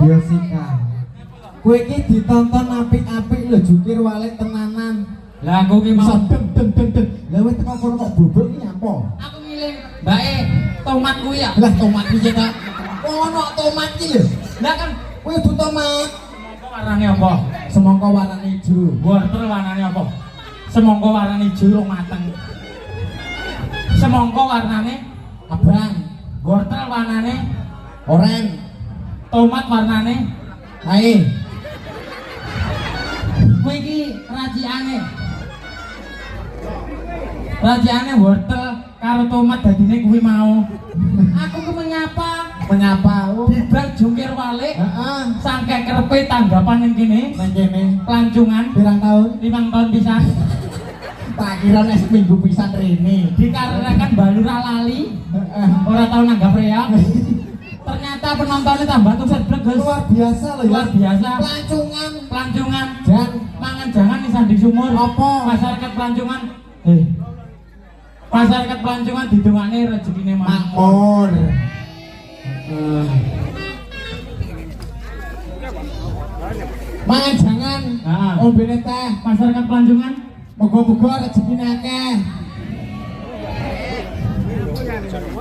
Biosika. Kowe iki ditonton apik-apik lho jukir walik tenanan. Lah aku ki mau den. Lah wis teko kono kok bobok iki apa? aku ngiling. Mbake, tomat kuwi ya. Lah tomat iki ta. Ono tomat iki lho. Lah kan Kowe kudu tomat. warnane apa? Semangka warnane ijo. Wortel warnane apa? Semangka warnane ijo rong mateng. Semangka warnane Abang, wortel warnane oranye. tomat warnane Ae. kowe iki rajiane wortel karo tomat dadine kuwi mau. Aku ku menyapa Menyapa. Bibang jungkir walik Heeh. sangke kerepe tanggapan ning kene Nang kene pelancongan pirang tahun? 5 tahun pisan. Tak kira nek seminggu pisan rene. Dikarenakan balura lali, ora tau nanggap reak. Ternyata penontonnya tambah tuset bleges. Luar biasa loh ya. Luar biasa. Pelancongan. Dan mangan jangan di sanding sumur. Apa? Masyarakat pelancongan. Masyarakat pelancongan didongakne rezekine makmur. Mangan jangan. Ombene teh. Masyarakat pelancongan. Moga-moga rezekine akeh.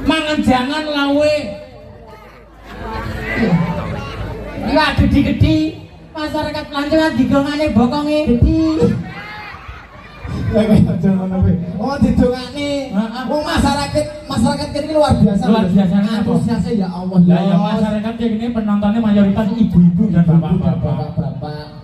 Mangan jangan lawe. Iya gede-gede. Masyarakat pelancongan digongane bokonge gede. Oh didongakne. Wong masyarakat kene luar biasa. Luar biasa. Antusiasnya ya Allah ya masyarakat ini penontonnya mayoritas ibu-ibu dan bapak-bapak.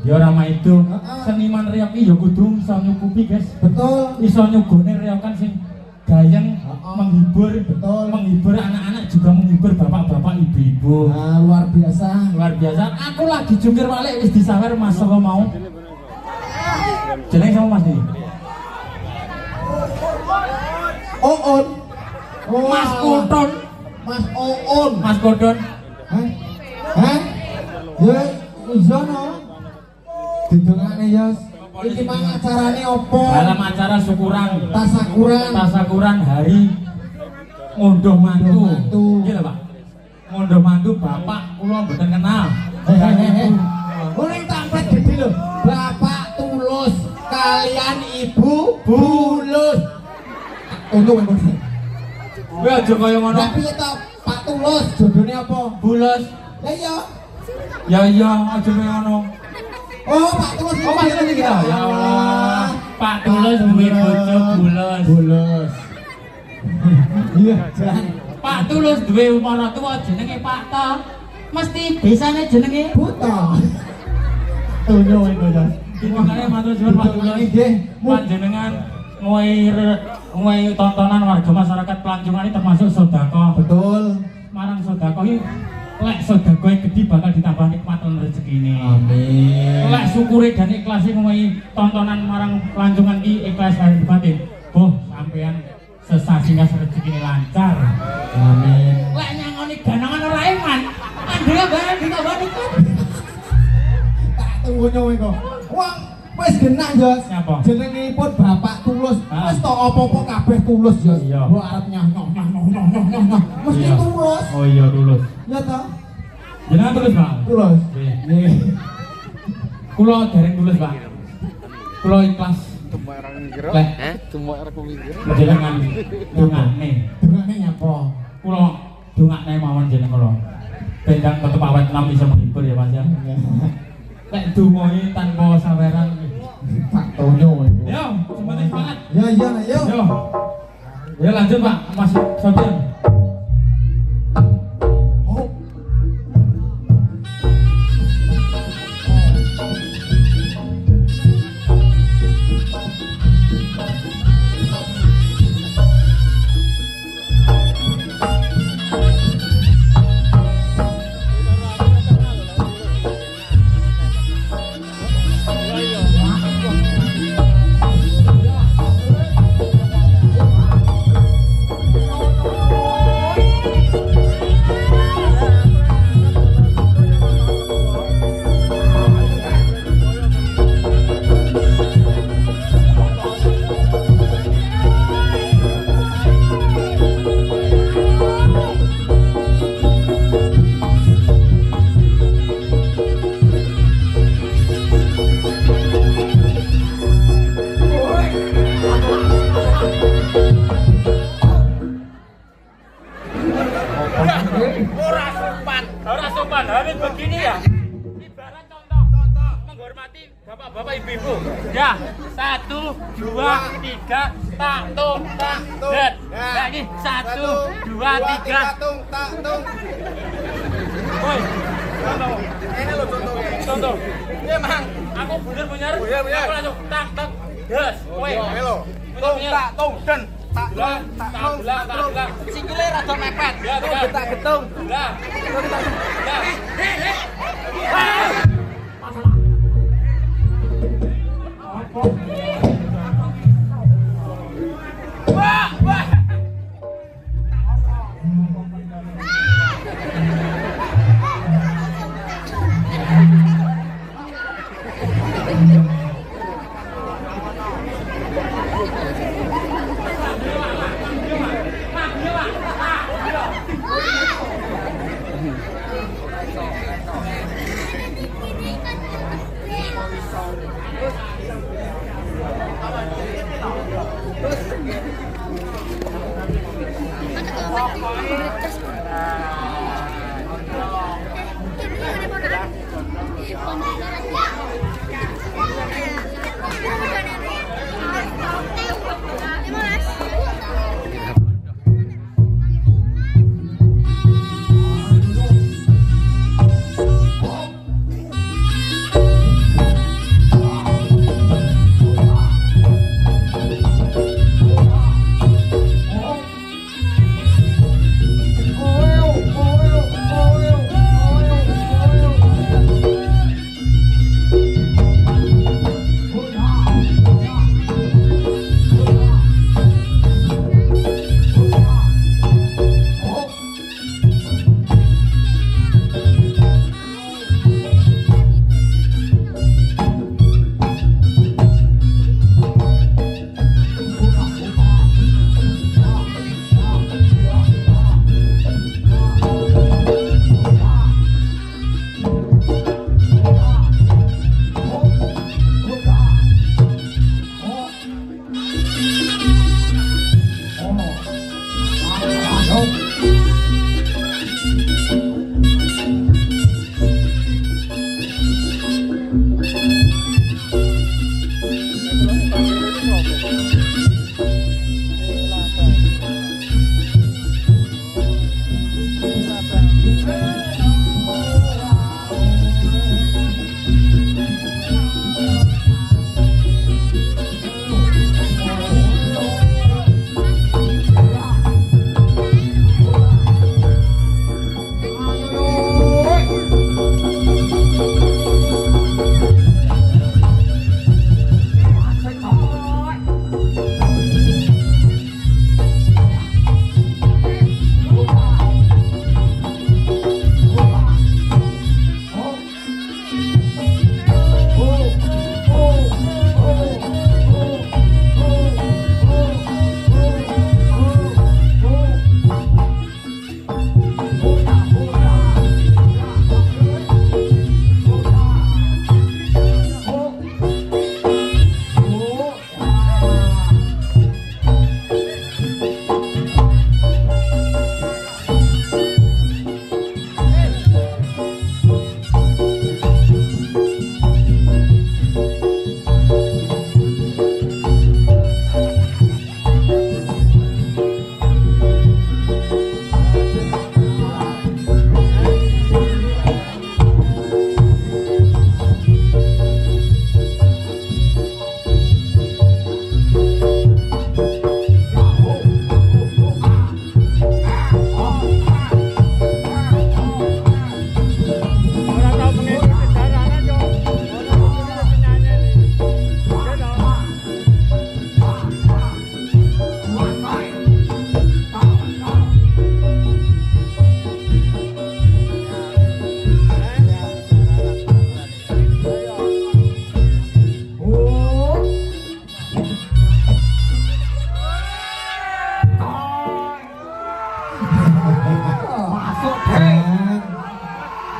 Ya ora mah itu. Seniman reok iki ya kudu iso nyukupi, guys. Betul. Iso nyugone reokan sing gayeng menghibur, betul. Menghibur anak-anak juga menghibur bapak-bapak ibu-ibu. Nah, luar biasa. Luar biasa. Aku lagi jungkir balik wis disawer Mas sapa mau. Jeneng sama Mas iki? Oon. Mas Koton. Mas Oon. Mas Koton. Hah? Ya, isono. Didongakne ya. Iki mang acarane opo? Dalam acara syukuran. Tasakuran hari ngunduh mantu. Iya Pak. Ngunduh mantu bapak kula mboten kenal. Mulai tampet gede lho. Bapak Tulus kalian Ibu Bulus. Untung ngono. Kowe aja kaya ngono. Tapi to Pak Tulus jodone apa? Bulus. Lah iya. Ya iya aja kaya ngono. Oh, Pak Tulus. Oh, Pak Tulus iki ya Allah. Pak Tulus duwe bojo Bulus. Bulus. Iya, jan. Pak Tulus duwe maratuwa jenenge Pak To. Mesti bisane jenenge Buta. Tunyo iku ya. Makanya matur suwun Pak Tulus. Panjenengan ngowahi tontonan warga masyarakat Pelancongan ini termasuk sedekah. Betul. Marang sedekah iki lek sedekah gede bakal ditambah nikmat lan rezekine. Amin. Lek syukure dan ikhlase ngowahi tontonan marang Pelancongan iki ikhlas lahir batin. Boh, sampean sesasinya rezekine lancar. Amin. Lek nyangoni ganangan ora iman, andene barang ditambah nikmat. Tak tunggu nyowe kok. Wong wis genah, Jos. Nyapa? Jenengipun Bapak Tulus. Ah. Wis tok apa-apa kabeh tulus, Jos. Iya. Mbok arep nyoh. Mesti Iya. tulus. Oh iya tulus. Ya toh? Jenengan tulus, Pak? Tulus. Nggih. Kula dereng tulus, Pak. Kula ikhlas. Lek Cuma arek mikir. jenengan dongane. Dongane nyapa? Kula dongakne mawon jeneng kula. Bendang tetep awet enam bisa menghibur ya, Mas ya. Lek dongoe tanpa saweran. Pak Tonyo iku. Yo, semangat semangat. Ya iya, Nak, yo. Yo. Ya lanjut, Pak. Mas Sofian. Oh. Ora sopan, harus begini ya. Ibarat contoh, menghormati bapak-bapak ibu-ibu. Ya, 1, 2, 3, tak tung tak dat. Lagi 1, 2, 3. Woi, contoh. Ini lo contohnya. Contoh. Iya, Mang. Aku bener punya. Bener. Aku langsung tak tak. Yes. Woi. Halo. Tung tak tung den. Tak Belang, tak tak tung belang, tak belang. Sikile rada mepet. Ya, Tung betul. tak getung. Belang. Tung tak. Belang.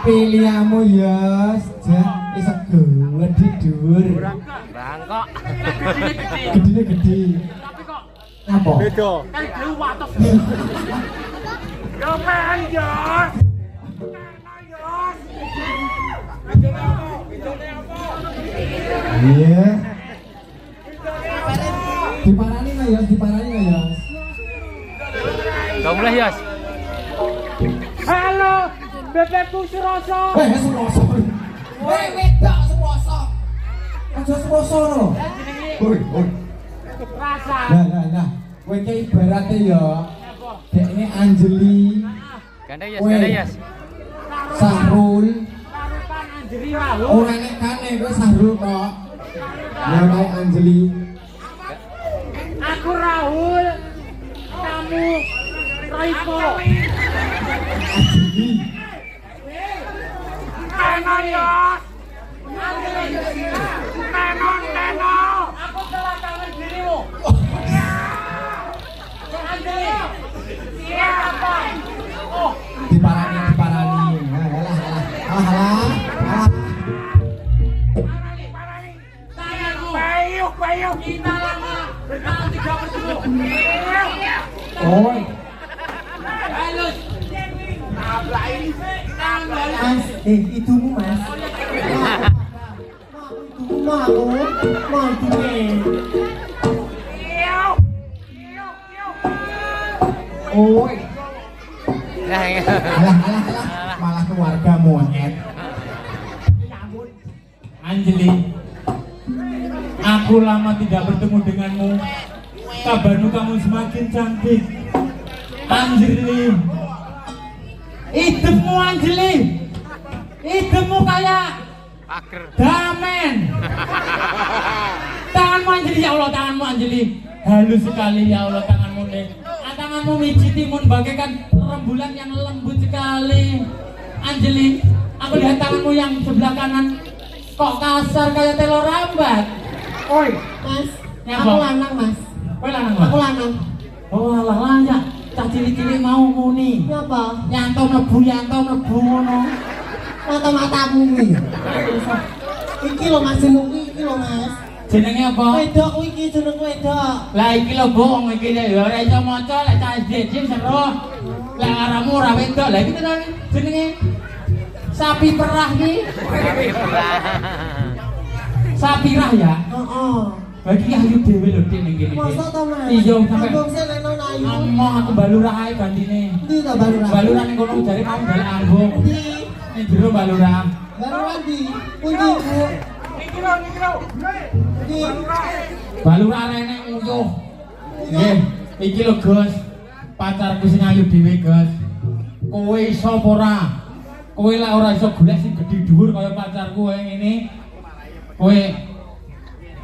Pilihanmu ya, jan iso gede dhuwur. Bangkok. Gedine gede. Tapi kok Apa? beda. Kan dhewe wates. Yo men yo. Iya. Diparani nggak ya? Diparani nggak ya? Gak mulai Yos. Halo, bebekku Suroso. Suroso. Wedok Suroso. Aja Suroso no. Woi. Rasa. Nah. Kowe iki ibarate ya. Dekne Anjeli. Gandeng Yos. Sahrul. Karupan Anjeli Rahul. Ora nek kane kowe Sahrul kok. Ya kae Anjeli. Aku Rahul. Kamu Raiko. Anjeli. Neno Yos. Neno. Aku kelantangan dirimu. Anjeli. Siapa? Oh. Diparani. Halah. Bayuk kita lama bertahan 3 bertemu. Oi. halus. Mas, idumu mas. Mau idunya. Oi. Alah, malah keluarga monyet. Anjeli, aku lama tidak bertemu denganmu. Kabarmu kamu semakin cantik. Anjeli, hidupmu Anjeli, hidupmu kayak damen. Tanganmu Anjeli, ya Allah, tanganmu Anjeli halus sekali, ya Allah, tanganmu nih. Tanganmu mijitimun bagaikan rembulan yang lembut sekali. Anjeli, aku lihat tanganmu yang sebelah kanan kok kasar kayak telur rambat. Oi, mas. Ya, Aku Bang. lanang mas. Kowe lanang, Mas? Aku lanang. Oh, alah layak. Cah cilik-cilik mau muni. Apa? Yanto mlebu ngono. Mata-matamu nih. Iki lo mas jeneng iki lo mas. Jenenge apa? Wedok iki jeneng wedok. Lah iki lho bohong iki ya ora iso maca lek cah jejim seru. Lah aramu ora wedok. Lah iki tenan jenenge sapi perah ki. Sapi perah ya? Heeh. Bagi ayu dhewe lho Dik ning kene. Masa to mas? Iya sampe Ambung sing enak ayu. ngomong aku balurah ae gantine. Ndi to balurah? Balurah ning kono jare mau dalek ambung. Ndi? Ning jero balurah. Balurah ndi? Pundi Bu? Ndi? Balurah rene nguyuh. Nggih, iki lho Gus. Pacarku sing ayu dhewe, Gus. Kowe iso apa ora? Kowe lek ora iso golek sing gedhe dhuwur kaya pacarku wae ngene. Kowe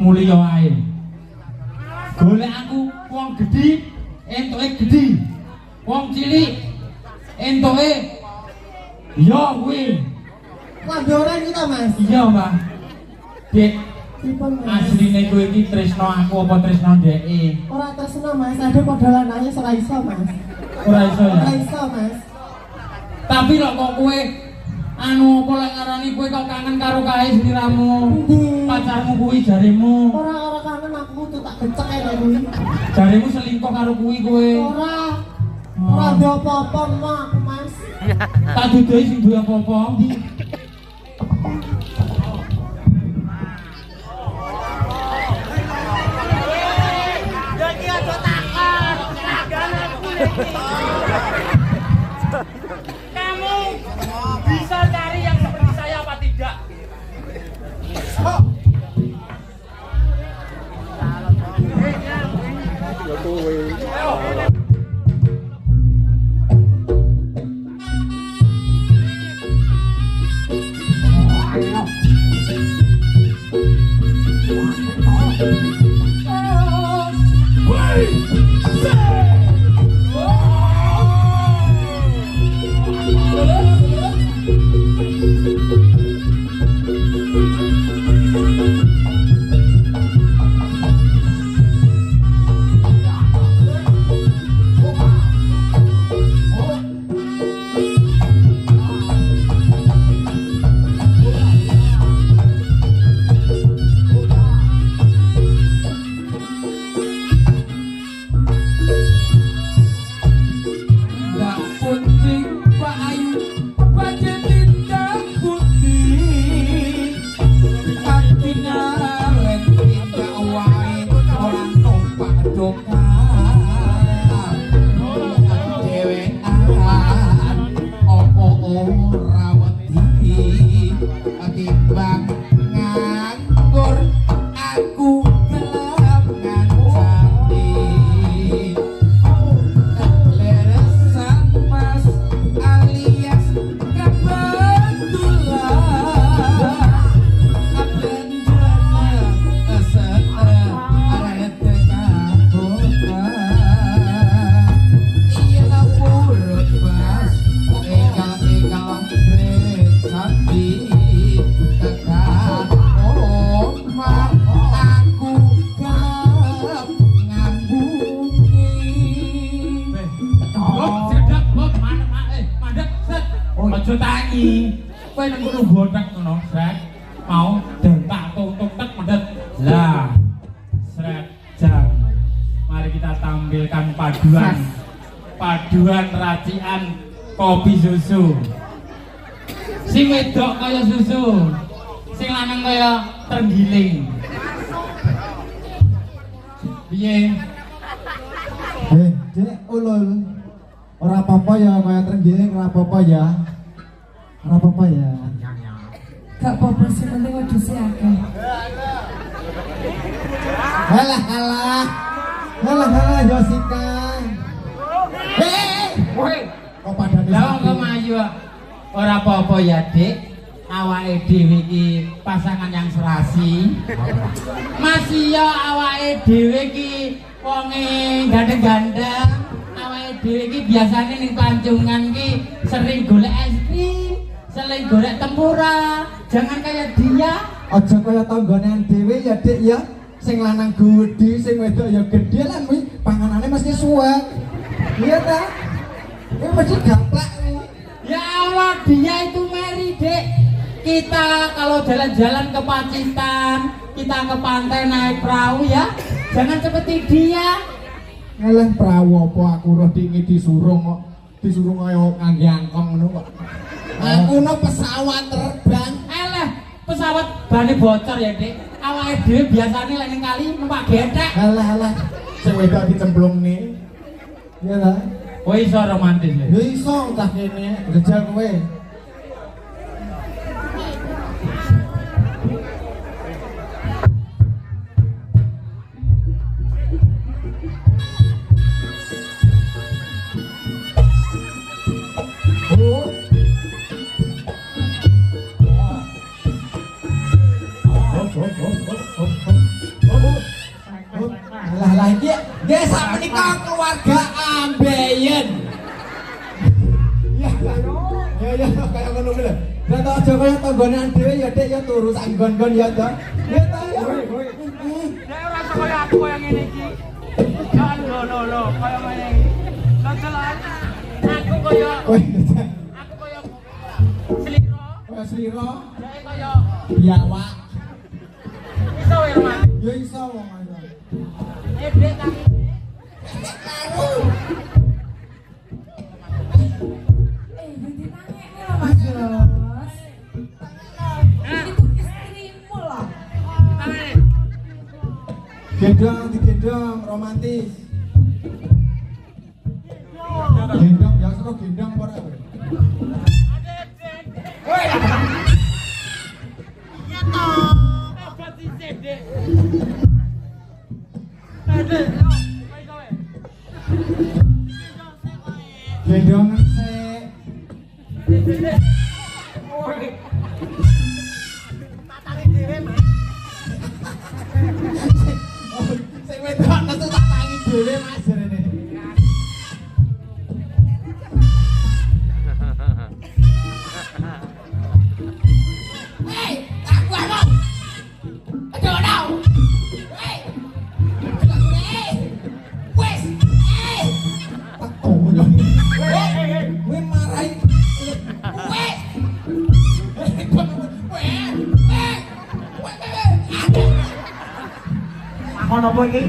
mulya ae. Golek aku wong gedhi, entuke gedhi. Wong cilik entuke ya kuwi. Lambe ora iki to mas? Iya, Mbak. Dik, Pripun mas? asline kowe iki tresno aku apa tresno ndeke? Ora tresno mas, ada padha lanange ora iso mas. Ora iso ya. Ora iso mas. Tapi lho kok kowe anu apa lek ngarani kowe kok kangen karo kae sliramu? Ndi? Pacarmu kuwi jaremu. Ora kangen aku tuh tak becek ae kuwi. Jaremu selingkuh karo kuwi kowe. Ora. Ora ada apa-apa mah aku mas. Tak dudohi sing duwe apa-apa. Kamu bisa cari yang seperti saya apa tidak? Aja tangi. Kowe nang kono botak ngono, Sret. Mau dentak tung-tung tek mendet. Lah. Sret jam. Mari kita tampilkan paduan paduan racikan kopi susu. Sing wedok kaya susu, sing lanang kaya terenggiling. Piye? Dek, ulul. Ora apa-apa ya kaya terenggiling, ora apa-apa ya. Ora apa-apa ya. Gak apa-apa sih, penting wedhuse akeh. Halah halah. Halah halah Josika. Woi, Kok padane lah sapi? kok mayu kok. Ora apa-apa ya, Dik. Awake dhewe iki pasangan yang serasi. Masih ya awake dhewe iki wonge gandeng-gandeng. Awake dhewe iki biasane ning pancungan iki sering golek es krim, sering golek tempura. Jangan kayak dia. Aja kaya tanggonean dhewe ya, Dik ya. Sing lanang gedhe, sing wedok ya gedhe lan kuwi panganane mesti suwek. Iya ta? Kuwi mesti gaplak. Ya Allah, dia itu Mary, Dek. Kita kalau jalan-jalan ke Pacitan, kita ke pantai naik perahu ya. Jangan seperti dia. Ngeleh prawo apa aku roh dingi disurung kok. Disurung kaya ngangge angkong ngono kok. Aku no pesawat terbang. Eleh, pesawat bane bocor ya, Dek. Awake dhewe biasane lek ning kali numpak gethek. Alah alah. Sing wedok dicemplungne. Iya ta? Kowe iso romantis ya. Ya iso cah kene, jajal kowe. Lah iki nggih sak menika keluarga ambeien. Ya kaya ngono kuwi lho. Lah tak aja kaya tanggonean dhewe ya Dik ya turu sak nggon-nggon ya ta. Ya ta ya. Nek ora iso kaya aku kaya ngene iki. Jangan lo kaya ngene iki. Lancelan. Aku kaya seliro. Kaya sliro, Dek kaya biawak. iso ya, romantis. Ya iso wong ayo. Dek tak Ganti tangeknya loh Mas Jos. Itu istrimu loh. Gendong digendong romantis. Gendong ya suruh gendong apa ora? Woi. Iya toh. Apa sih, Dek? Dek, yo, kowe kowe. Gendong sik. Woi. Sing wedok nesu tak tangi dhewe Mas jarene. Kon apa iki?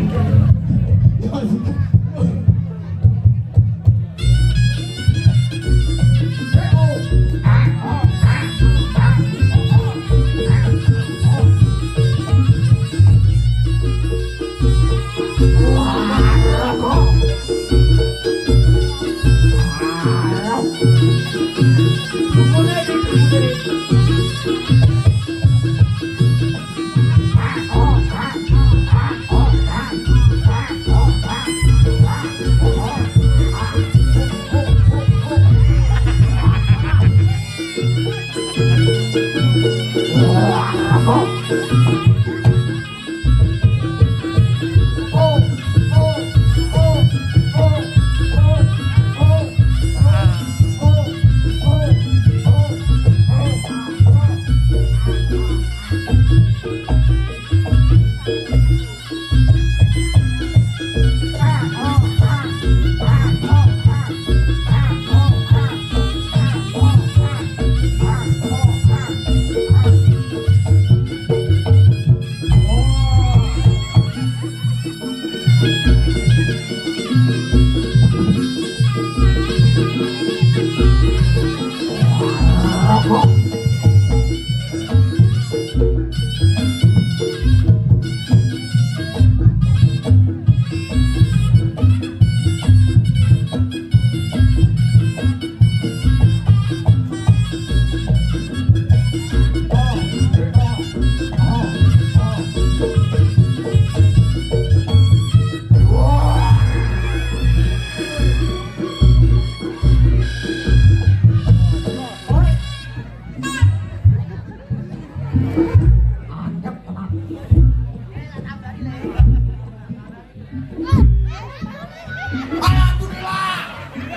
Alhamdulillah.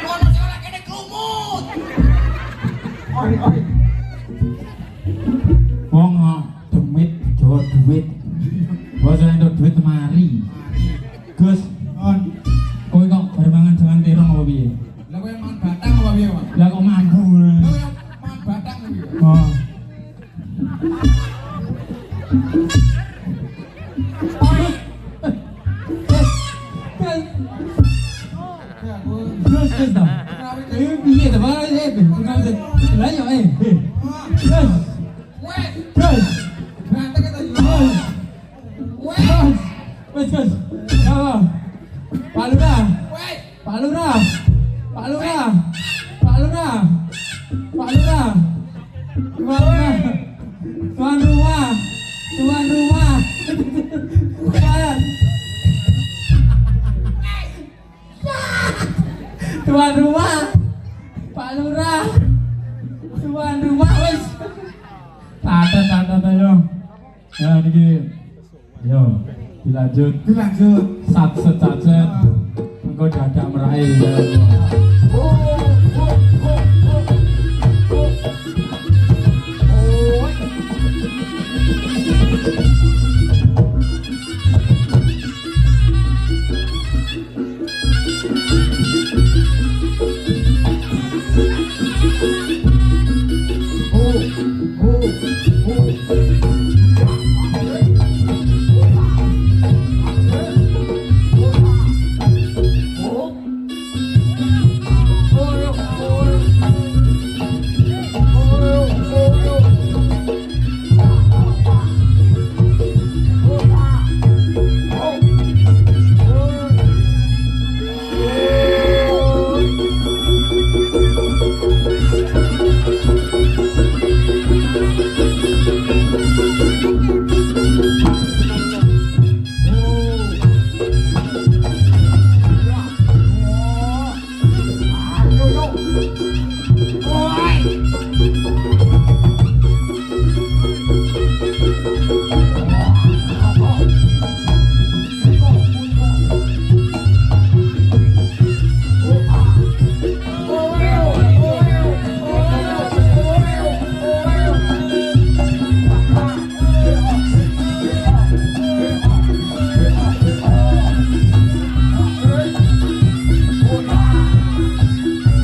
Ono sing ora kene krumut. Oi. Wong demit Jawa duit. Basa entuk duit mari. Gus, kowe kok bar mangan jangan terong apa piye? Lah kowe mangan batang apa piye, Mas? Lah kok mambu. Kowe mangan batang piye? Oh. Terus dah. Piye ta bae lah yo Wes, Terus. batang kita yo. Wes. Ya. Pak Lurah. Wes, Pak Lurah. Pak Lurah. Pak Lurah. Pak Lurah. Tuan rumah. Tuan rumah. Tuan. Tuan rumah. Pak Lurah. Tuan rumah wis. Tata yo. Ya niki. Yo, dilanjut. Sat-set. Engko dadak meraih ya.